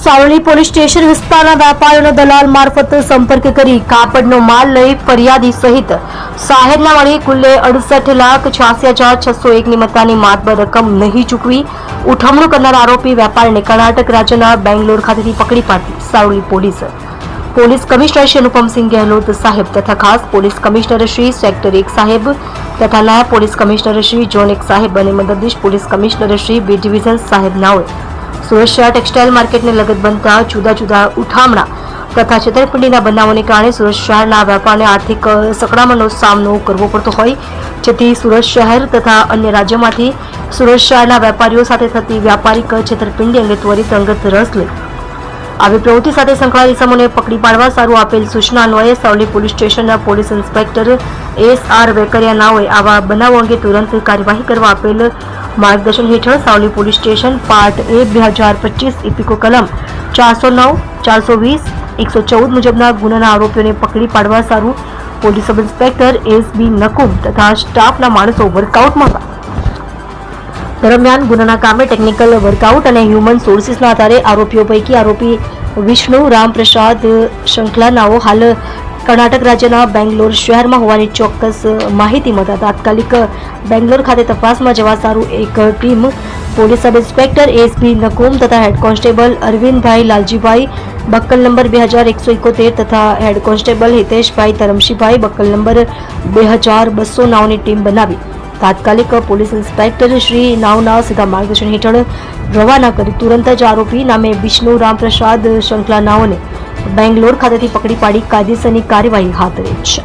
Savli police station વિસ્તારના વેપારીઓનો દલાલ મારફત સંપર્ક કરી કાપડનો માલ લઈ ફરિયાદી સહિત સાહેબના મળી કુલ્લે 68,86,601ની મત્તાની માતબર રકમ નહીં ચૂકવી ઉઠમણું કરનાર આરોપી વેપારીને કર્ણાટક રાજ્યના બેંગ્લોર ખાતેથી પકડી પાડતી સાવલી પોલીસ કમિશનર શ્રી અનુપમસિંહ ગેહલોત સાહેબ તથા ખાસ પોલીસ કમિશનર શ્રી સેક્ટર 1 સાહેબ તથા નાયબ પોલીસ કમિશનર શ્રી ઝોન 1 સાહેબ અને મદદનીશ police commissioner Shri B division સાહેબ નાઓએ સુરત શહેર ટેક્સટાઇલ માર્કેટને લગત બનતા જુદા જુદા ઉઠામણા તથા છેતરપિંડીના બનાવોને કારણે સુરત શહેરના વેપારને આર્થિક સંકળામણનો સામનો કરવો પડતો હોય જેથી સુરત શહેર તથા અન્ય રાજ્યોમાંથી સુરત શહેરના વેપારીઓ સાથે થતી વ્યાપારિક છેતરપિંડી અંગે ત્વરિત અંગત રસ લઈ આવી પ્રવૃત્તિ સાથે સંકળાયેલ ઇસમોને પકડી પાડવા સારું આપેલ સૂચના અન્વયે સાવલી પોલીસ સ્ટેશનના પોલીસ ઇન્સ્પેક્ટર એસ.આર. વેકરિયા નાઓએ આવા બનાવો અંગે તુરંત કાર્યવાહી કરવા આપેલ માર્ગદર્શન હેઠળ Savli police station part A 2025 ઇપિકો કલમ 409, 420, 114 મુજબના ગુનાના આરોપીઓને પકડી પાડવા સારું police sub inspector S B. Nakum તથા સ્ટાફના માણસો વર્કઆઉટમાં દરમિયાન ગુનાના કામે ટેકનિકલ વર્કઆઉટ અને હ્યુમન સોર્સિસના આધારે આરોપીઓ પૈકી આરોપી વિષ્ણુ રામપ્રસાદ શંખલાનાઓ હાલ કર્ણાટક રાજ્યના બેંગ્લોર શહેરમાં હોવાની ચોક્કસ માહિતી મળતા તાત્કાલિક બેંગ્લોર ખાતે તપાસમાં જવા સારું એક team police sub inspector S B. Nakum તથા હેડ કોન્સ્ટેબલ અરવિંદભાઈ લાલજીભાઈ બક્કલ નંબર 2171 તથા હેડ કોન્સ્ટેબલ હિતેશભાઈ ધરમશીભાઈ બક્કલ નંબર 2200 નાઓની ટીમ બનાવી તાત્કાલિક પોલીસ ઇન્સ્પેક્ટર શ્રી નાવના સીધા માર્ગદર્શન હેઠળ રવાના કરી તુરંત જ આરોપી નામે વિષ્ણુ રામપ્રસાદ શંખલા નાઓને બેંગ્લોર ખાતેથી પકડી પાડી કાયદેસરની કાર્યવાહી હાથ ધરી છે.